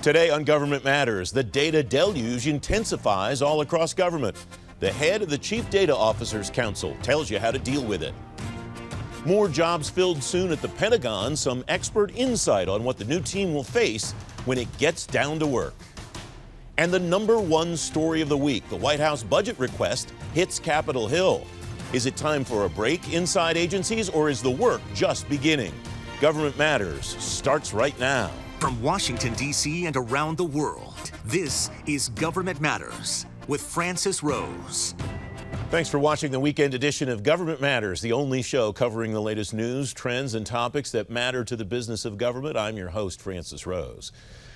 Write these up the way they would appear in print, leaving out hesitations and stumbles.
Today on Government Matters, the data deluge intensifies all across government. The head of the Chief Data Officers Council tells you how to deal with it. More jobs filled soon at the Pentagon, some expert insight on what the new team will face when it gets down to work. And the #1 story of the week, the White House budget request hits Capitol Hill. Is it time for a break inside agencies, or is the work just beginning? Government Matters starts right now. From Washington, D.C. and around the world, this is Government Matters with Francis Rose. Thanks for watching the weekend edition of Government Matters, the only show covering the latest news, trends, and topics that matter to the business of government. I'm your host, Francis Rose.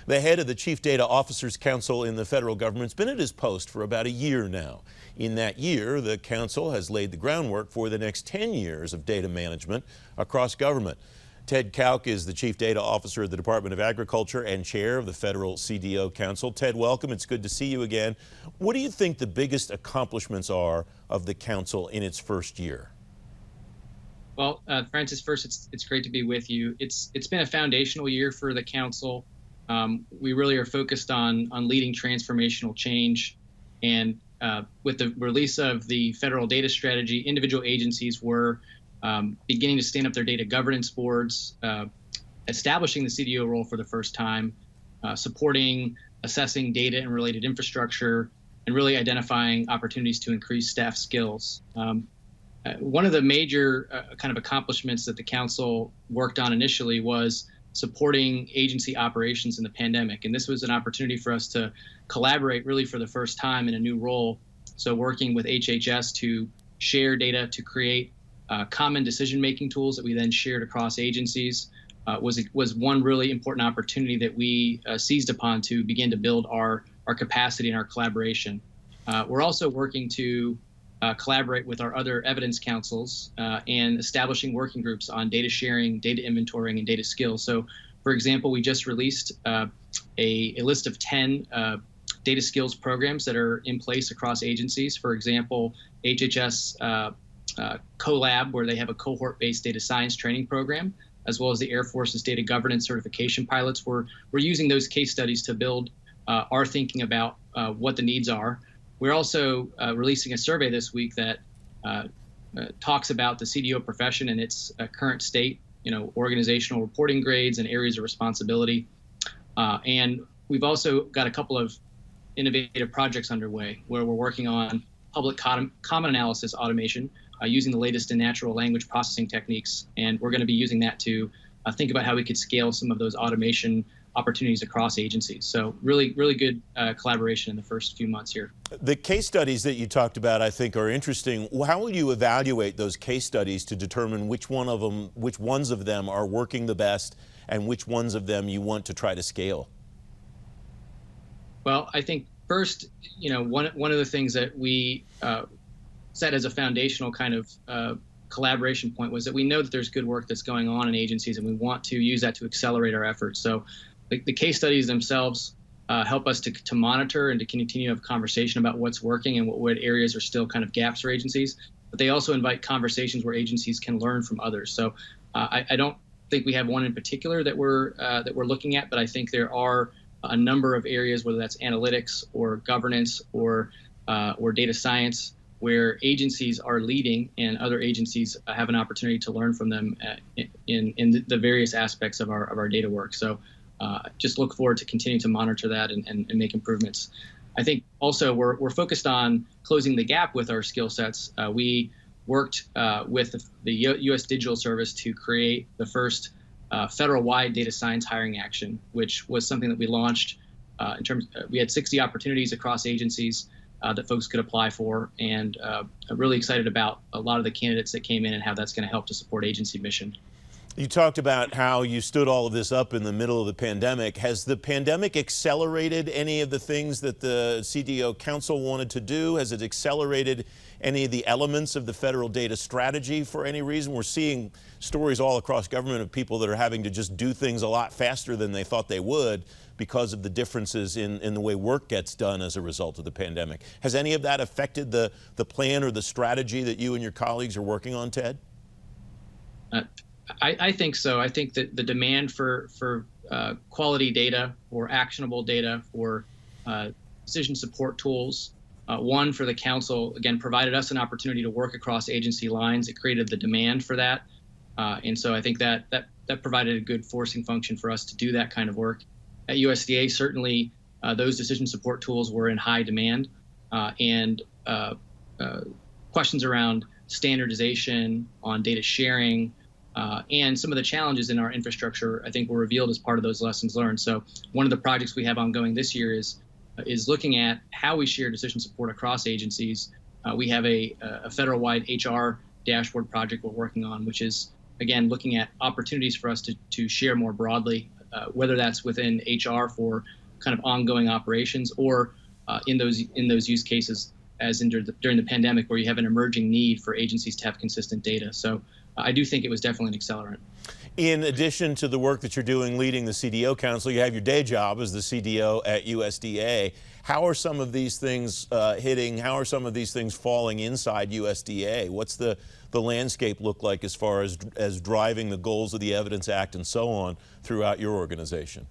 The head of the Chief Data Officers Council in the federal government's been at his post for about a year now. In that year, the council has laid the groundwork for the next 10 years of data management across government. Ted Kauk is the Chief Data Officer of the Department of Agriculture and Chair of the Federal CDO Council. Ted, welcome. It's good to see you again. What do you think the biggest accomplishments are of the council in its first year? Well, Francis, first, it's great to be with you. It's been a foundational year for the council. We really are focused on leading transformational change. And with the release of the federal data strategy, individual agencies were beginning to stand up their data governance boards, establishing the CDO role for the first time, supporting, assessing data and related infrastructure, and really identifying opportunities to increase staff skills. One of the major kind of accomplishments that the council worked on initially was supporting agency operations in the pandemic. And this was an opportunity for us to collaborate really for the first time in a new role. So working with HHS to share data to create common decision-making tools that we then shared across agencies was one really important opportunity that we seized upon to begin to build our capacity and our collaboration. We're also working to collaborate with our other evidence councils and establishing working groups on data sharing, data inventorying, and data skills. So, for example, we just released a list of 10 data skills programs that are in place across agencies. For example, HHS CoLab, where they have a cohort-based data science training program, as well as the Air Force's data governance certification pilots. We're using those case studies to build our thinking about what the needs are. We're also releasing a survey this week that talks about the CDO profession and its current state, organizational reporting grades and areas of responsibility. And we've also got a couple of innovative projects underway where we're working on public common analysis automation using the latest in natural language processing techniques. And we're going to be using that to think about how we could scale some of those automation opportunities across agencies. So really, really good collaboration in the first few months here. The case studies that you talked about, I think, are interesting. How will you evaluate those case studies to determine which ones of them are working the best and which ones of them you want to try to scale? Well, I think first, one of the things that we set as a foundational kind of collaboration point was that we know that there's good work that's going on in agencies, and we want to use that to accelerate our efforts. So the case studies themselves help us to monitor and to continue to have conversation about what's working and what areas are still kind of gaps for agencies. But they also invite conversations where agencies can learn from others. So I don't think we have one in particular that we're looking at, but I think there are a number of areas, whether that's analytics or governance or data science, where agencies are leading and other agencies have an opportunity to learn from them in the various aspects of our data work. So just look forward to continuing to monitor that and make improvements. I think also we're focused on closing the gap with our skill sets. We worked with the U.S. Digital Service to create the first federal-wide data science hiring action, which was something that we launched we had 60 opportunities across agencies that folks could apply for, and I'm really excited about a lot of the candidates that came in and how that's going to help to support agency mission. You talked about how you stood all of this up in the middle of the pandemic. Has the pandemic accelerated any of the things that the CDO Council wanted to do? Has it accelerated any of the elements of the federal data strategy for any reason? We're seeing stories all across government of people that are having to just do things a lot faster than they thought they would because of the differences in the way work gets done as a result of the pandemic. Has any of that affected the plan or the strategy that you and your colleagues are working on, Ted? I think so. I think that the demand for quality data, for actionable data, for decision support tools. One, for the council, again, provided us an opportunity to work across agency lines. It created the demand for that. And so I think that provided a good forcing function for us to do that kind of work. At USDA, certainly those decision support tools were in high demand, and questions around standardization, on data sharing, and some of the challenges in our infrastructure, I think, were revealed as part of those lessons learned. So one of the projects we have ongoing this year is looking at how we share decision support across agencies. We have a federal-wide HR dashboard project we're working on, which is, again, looking at opportunities for us to share more broadly, whether that's within HR for kind of ongoing operations, or in those use cases as during the pandemic, where you have an emerging need for agencies to have consistent data. So I do think it was definitely an accelerant. In addition to the work that you're doing leading the CDO Council, you have your day job as the CDO at USDA. How are some of these things hitting? How are some of these things falling inside USDA? What's the landscape look like as far as driving the goals of the Evidence Act and so on throughout your organization?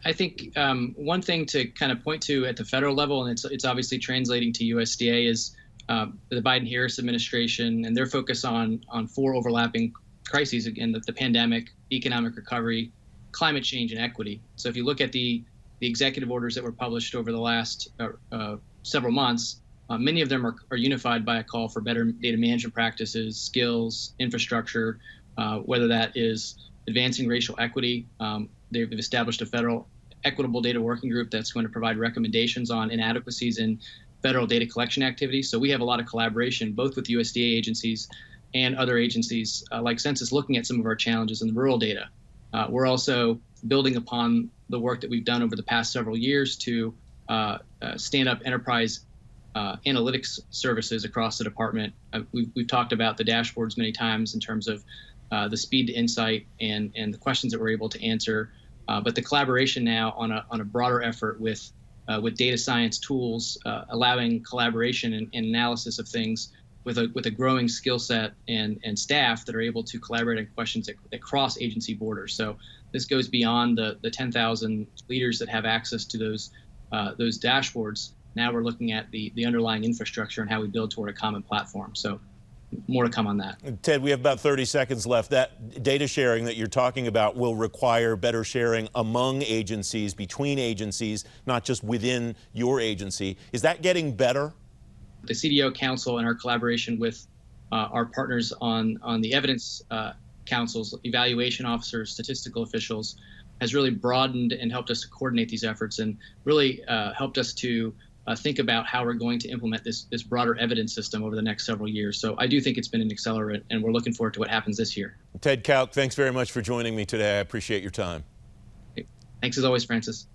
I think one thing to kind of point to at the federal level, and it's obviously translating to USDA, is the Biden-Harris administration and their focus on four overlapping crises: again, the pandemic, economic recovery, climate change, and equity. So if you look at the executive orders that were published over the last several months, many of them are unified by a call for better data management practices, skills, infrastructure, whether that is advancing racial equity. They've established a federal equitable data working group that's going to provide recommendations on inadequacies in federal data collection activities. So we have a lot of collaboration, both with USDA agencies and other agencies like Census, looking at some of our challenges in the rural data. We're also building upon the work that we've done over the past several years to stand up enterprise analytics services across the department. We've talked about the dashboards many times in terms of the speed to insight and the questions that we're able to answer. But the collaboration now on a broader effort with data science tools, allowing collaboration and analysis of things with a growing skill set and staff that are able to collaborate on questions that cross agency borders. So this goes beyond the 10,000 leaders that have access to those dashboards. Now we're looking at the underlying infrastructure and how we build toward a common platform. So more to come on that. Ted, we have about 30 seconds left. That data sharing that you're talking about will require better sharing among agencies, between agencies, not just within your agency. Is that getting better? The CDO Council and our collaboration with our partners on the evidence councils, evaluation officers, statistical officials, has really broadened and helped us to coordinate these efforts, and really helped us to think about how we're going to implement this broader evidence system over the next several years. So I do think it's been an accelerant, and we're looking forward to what happens this year. Ted Kauk, thanks very much for joining me today. I appreciate your time. Thanks as always, Francis.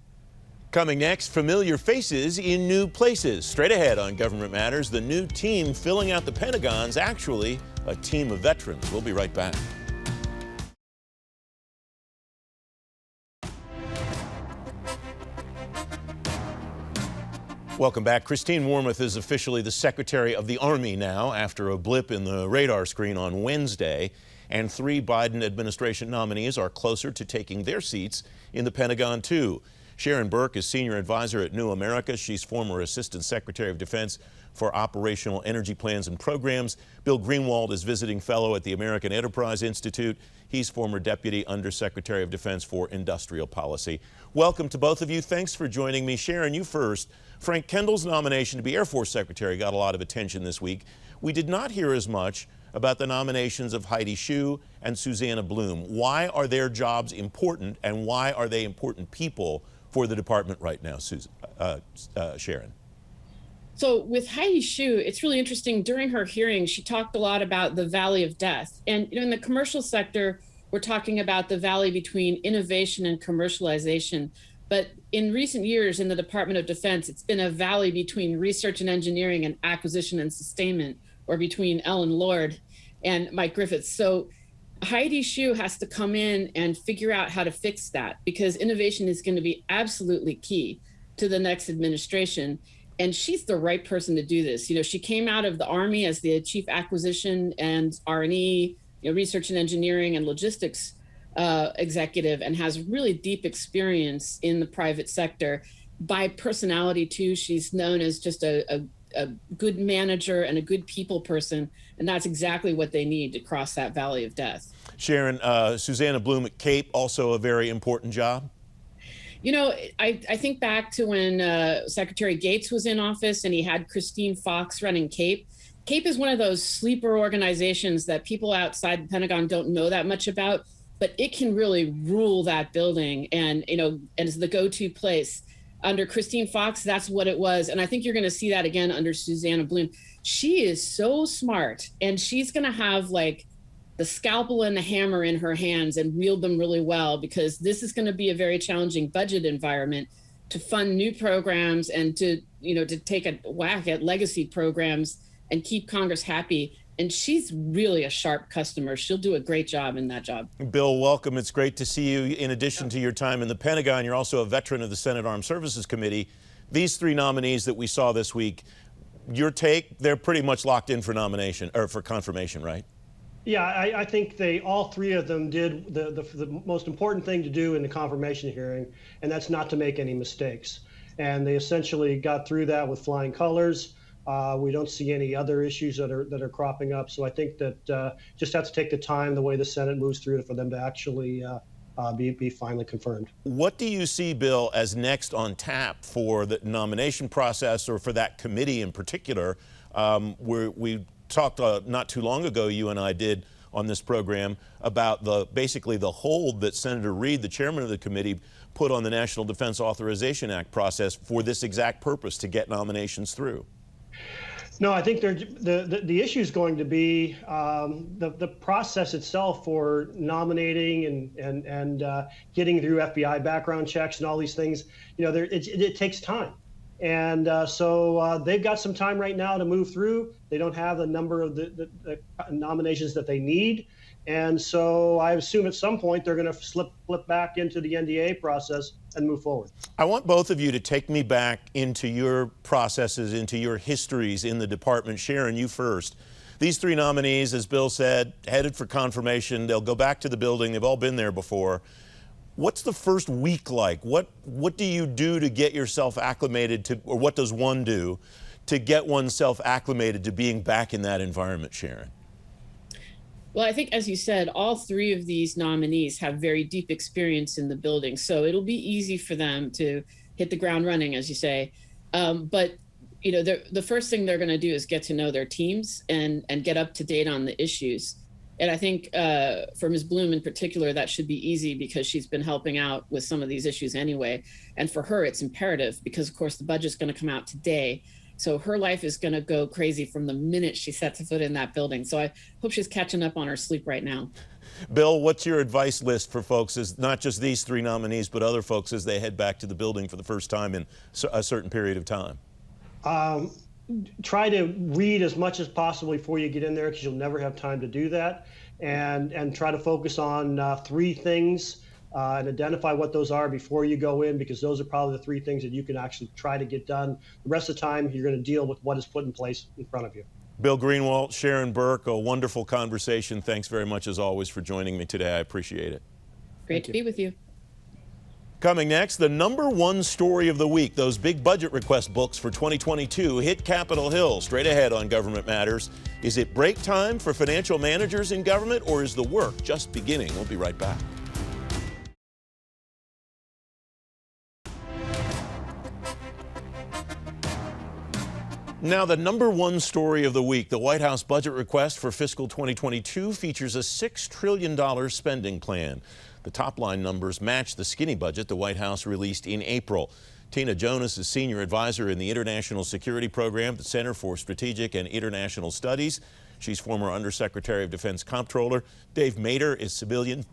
Coming next, familiar faces in new places. Straight ahead on Government Matters, the new team filling out the Pentagon's actually a team of veterans. We'll be right back. Welcome back. Christine Wormuth is officially the Secretary of the Army now after a blip in the radar screen on Wednesday. And 3 Biden administration nominees are closer to taking their seats in the Pentagon, too. Sharon Burke is Senior Advisor at New America. She's former Assistant Secretary of Defense for Operational Energy Plans and Programs. Bill Greenwald is Visiting Fellow at the American Enterprise Institute. He's former Deputy Undersecretary of Defense for Industrial Policy. Welcome to both of you. Thanks for joining me. Sharon, you first. Frank Kendall's nomination to be Air Force Secretary got a lot of attention this week. We did not hear as much about the nominations of Heidi Shyu and Susanna Bloom. Why are their jobs important, and why are they important people for the department right now, Sharon? So with Heidi Shyu, it's really interesting. During her hearing, she talked a lot about the valley of death. And in the commercial sector, we're talking about the valley between innovation and commercialization. But in recent years in the Department of Defense, it's been a valley between research and engineering and acquisition and sustainment, or between Ellen Lord and Mike Griffiths. So Heidi Shyu has to come in and figure out how to fix that, because innovation is going to be absolutely key to the next administration. And she's the right person to do this. You know, she came out of the Army as the Chief Acquisition and R&E, research and engineering and logistics executive and has really deep experience in the private sector. By personality, too, she's known as just a good manager and a good people person, and that's exactly what they need to cross that valley of death. Sharon, Susanna Bloom at CAPE, also a very important job. You know, I think back to when Secretary Gates was in office and he had Christine Fox running CAPE. CAPE is one of those sleeper organizations that people outside the Pentagon don't know that much about, but it can really rule that building and, you know, and is the go-to place. Under Christine Fox, that's what it was. And I think you're going to see that again under Susanna Bloom. She is so smart, and she's going to have like the scalpel and the hammer in her hands and wield them really well, because this is going to be a very challenging budget environment to fund new programs and to, you know, to take a whack at legacy programs and keep Congress happy. And she's really a sharp customer. She'll do a great job in that job. Bill, welcome. It's great to see you. In addition to your time in the Pentagon, you're also a veteran of the Senate Armed Services Committee. These three nominees that we saw this week, your take, they're pretty much locked in for nomination or for confirmation, right? Yeah, I think all three of them did the most important thing to do in the confirmation hearing, and that's not to make any mistakes. And they essentially got through that with flying colors. We don't see any other issues that are cropping up. So I think that just have to take the time, the way the Senate moves through it, for them to actually be finally confirmed. What do you see, Bill, as next on tap for the nomination process, or for that committee in particular? We talked not too long ago, you and I did, on this program about basically the hold that Senator Reid, the chairman of the committee, put on the National Defense Authorization Act process for this exact purpose, to get nominations through. No, I think the issue is going to be the process itself for nominating and getting through FBI background checks and all these things. You know, it takes time. And so they've got some time right now to move through. They don't have the number of the nominations that they need. And so I assume at some point they're going to flip back into the NDA process and move forward. I want both of you to take me back into your processes, into your histories in the department. Sharon, you first. These three nominees, as Bill said, headed for confirmation. They'll go back to the building. They've all been there before. What's the first week like? What do you do to get yourself acclimated to, or what does one do to get oneself acclimated to being back in that environment, Sharon? Well, I think, as you said, all three of these nominees have very deep experience in the building, so it'll be easy for them to hit the ground running, as you say. But you know, the first thing they're going to do is get to know their teams and get up to date on the issues. And I think for Ms. Bloom in particular, that should be easy because she's been helping out with some of these issues anyway. And for her, it's imperative because, of course, the budget's going to come out today. So her life is going to go crazy from the minute she sets a foot in that building. So I hope she's catching up on her sleep right now. Bill, what's your advice list for folks, as not just these three nominees, but other folks as they head back to the building for the first time in a certain period of time? Try to read as much as possible before you get in there, because you'll never have time to do that. And try to focus on three things and identify what those are before you go in, because those are probably the three things that you can actually try to get done. The rest of the time, you're going to deal with what is put in place in front of you. Bill Greenwald, Sharon Burke, a wonderful conversation. Thanks very much, as always, for joining me today. I appreciate it. Great to be with you. Coming next, the #1 story of the week. Those big budget request books for 2022 hit Capitol Hill. Straight ahead on Government Matters. Is it break time for financial managers in government, or is the work just beginning? We'll be right back. Now, the #1 story of the week, the White House budget request for fiscal 2022 features a $6 trillion spending plan. The top-line numbers match the skinny budget the White House released in April. Tina Jonas is senior advisor in the International Security Program at the Center for Strategic and International Studies. She's former Undersecretary of Defense Comptroller. Dave Mader is Civilian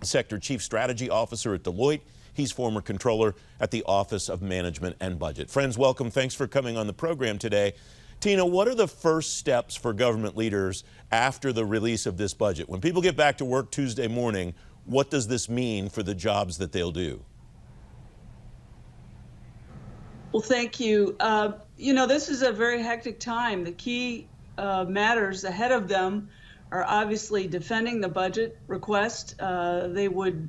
Sector Chief Strategy Officer at Deloitte. He's former controller at the Office of Management and Budget. Friends, welcome. Thanks for coming on the program today. Tina, what are the first steps for government leaders after the release of this budget? When people get back to work Tuesday morning, what does this mean for the jobs that they'll do? Well, thank you. You know, this is a very hectic time. The key matters ahead of them are obviously defending the budget request. They would,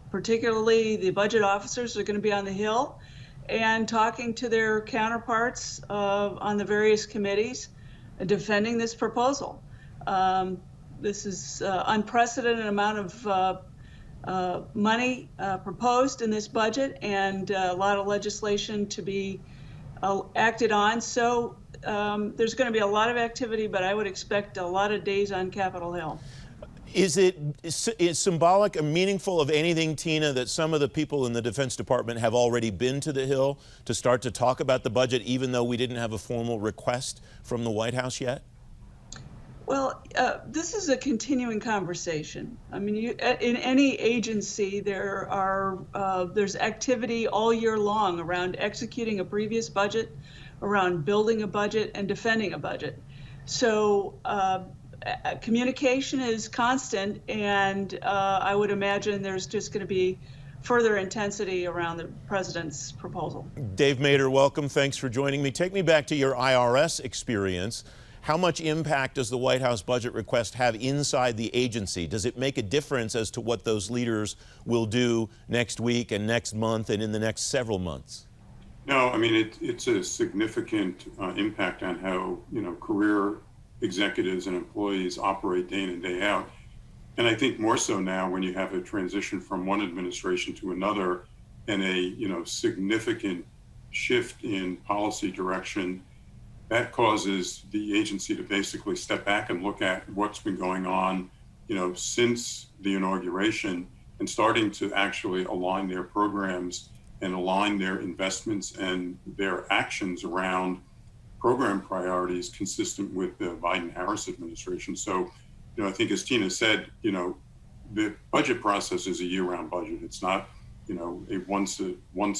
particularly the budget officers, are going to be on the Hill and talking to their counterparts on the various committees, defending this proposal. This is unprecedented amount of money proposed in this budget, and a lot of legislation to be acted on. So there's going to be a lot of activity, but I would expect a lot of days on Capitol Hill. Is it symbolic and meaningful of anything, Tina, that some of the people in the Defense Department have already been to the Hill to start to talk about the budget, even though we didn't have a formal request from the White House yet? Well, this is a continuing conversation. I mean, in any agency, there's activity all year long around executing a previous budget, around building a budget, and defending a budget. So communication is constant, and I would imagine there's just going to be further intensity around the president's proposal. Dave Mader, welcome. Thanks for joining me. Take me back to your IRS experience. How much impact does the White House budget request have inside the agency? Does it make a difference as to what those leaders will do next week and next month and in the next several months? No, I mean, it's a significant impact on how, career executives and employees operate day in and day out. And I think more so now when you have a transition from one administration to another and a, significant shift in policy direction, that causes the agency to basically step back and look at what's been going on, since the inauguration, and starting to actually align their programs and align their investments and their actions around program priorities consistent with the Biden-Harris administration. So, I think as Tina said, the budget process is a year-round budget. It's not, a once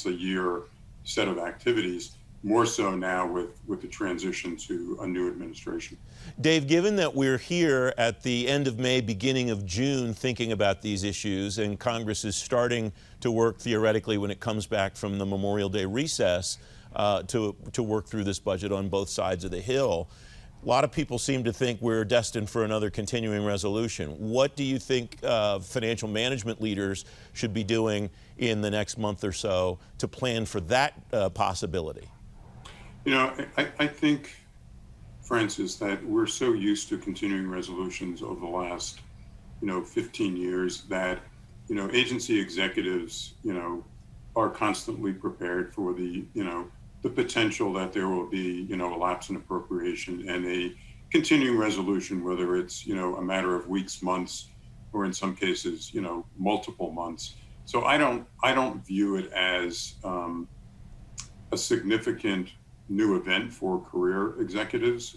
a year set of activities. More so now with the transition to a new administration. Dave, given that we're here at the end of May, beginning of June, thinking about these issues, and Congress is starting to work theoretically when it comes back from the Memorial Day recess to work through this budget on both sides of the Hill, a lot of people seem to think we're destined for another continuing resolution. What do you think financial management leaders should be doing in the next month or so to plan for that possibility? I think, Francis, that we're so used to continuing resolutions over the last, 15 years that, agency executives, are constantly prepared for the, the potential that there will be, a lapse in appropriation and a continuing resolution, whether it's, a matter of weeks, months, or in some cases, multiple months. So I don't view it as a significant new event for career executives.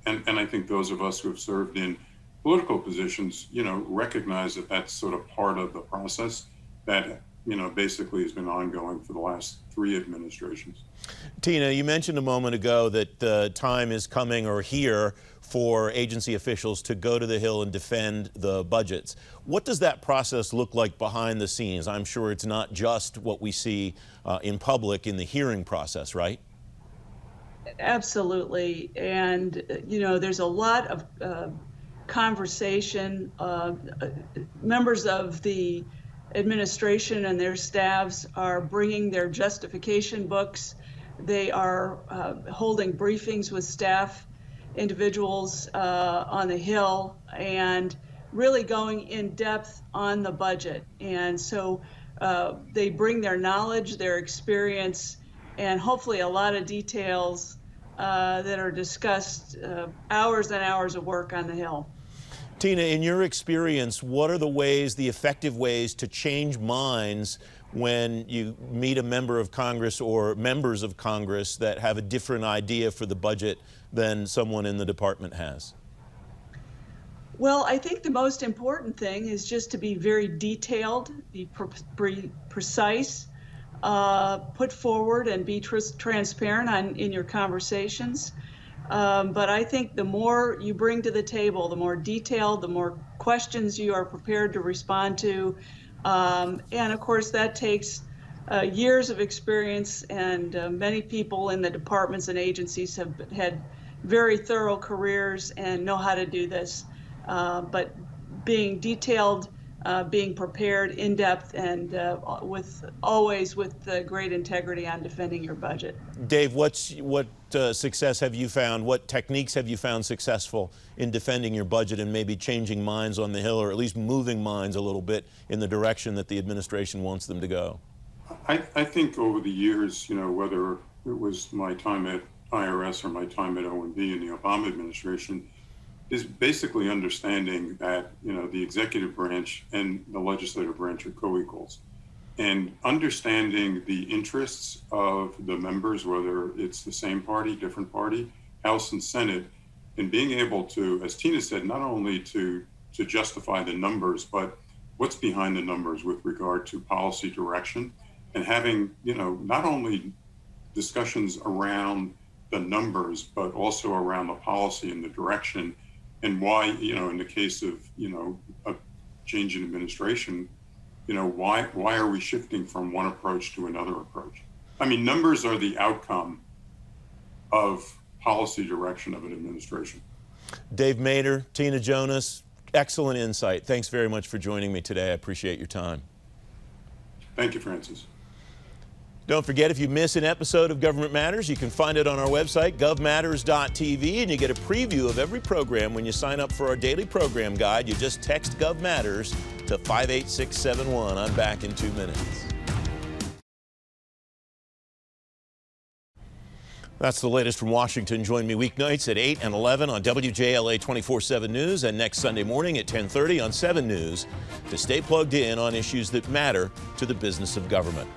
And I think those of us who have served in political positions, recognize that that's sort of part of the process that, basically has been ongoing for the last 3 administrations. Tina, you mentioned a moment ago that the time is coming or here for agency officials to go to the Hill and defend the budgets. What does that process look like behind the scenes? I'm sure it's not just what we see in public in the hearing process, right? Absolutely. And, there's a lot of conversation. Members of the administration and their staffs are bringing their justification books. They are holding briefings with staff individuals on the Hill and really going in depth on the budget. And so they bring their knowledge, their experience, and hopefully a lot of details that are discussed, hours and hours of work on the Hill. Tina, in your experience, what are the effective ways to change minds when you meet a member of Congress or members of Congress that have a different idea for the budget than someone in the department has? Well, I think the most important thing is just to be very detailed, be precise, put forward and be transparent in your conversations. But I think the more you bring to the table, the more detailed, the more questions you are prepared to respond to. And of course, that takes years of experience, and many people in the departments and agencies have had very thorough careers and know how to do this. but being detailed, being prepared, in depth, and always with great integrity on defending your budget. Dave, what success have you found? What techniques have you found successful in defending your budget and maybe changing minds on the Hill, or at least moving minds a little bit in the direction that the administration wants them to go? I think over the years, whether it was my time at IRS or my time at O&B in the Obama administration, is basically understanding that, the executive branch and the legislative branch are co-equals, and understanding the interests of the members, whether it's the same party, different party, House and Senate, and being able to, as Tina said, not only to justify the numbers, but what's behind the numbers with regard to policy direction, and having, not only discussions around the numbers, but also around the policy and the direction, and why, in the case of, a change in administration, why are we shifting from one approach to another approach? I mean, numbers are the outcome of policy direction of an administration. Dave Mader, Tina Jonas, excellent insight. Thanks very much for joining me today. I appreciate your time. Thank you, Francis. Don't forget, if you miss an episode of Government Matters, you can find it on our website, govmatters.tv, and you get a preview of every program when you sign up for our daily program guide. You just text Gov Matters to 58671. I'm back in 2 minutes. That's the latest from Washington. Join me weeknights at 8 and 11 on WJLA 24/7 News, and next Sunday morning at 10:30 on 7 News to stay plugged in on issues that matter to the business of government.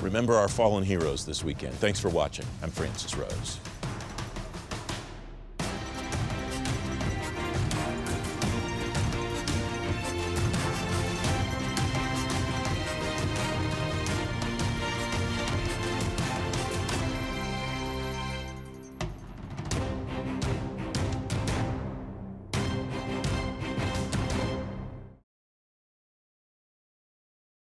Remember our fallen heroes this weekend. Thanks for watching. I'm Francis Rose.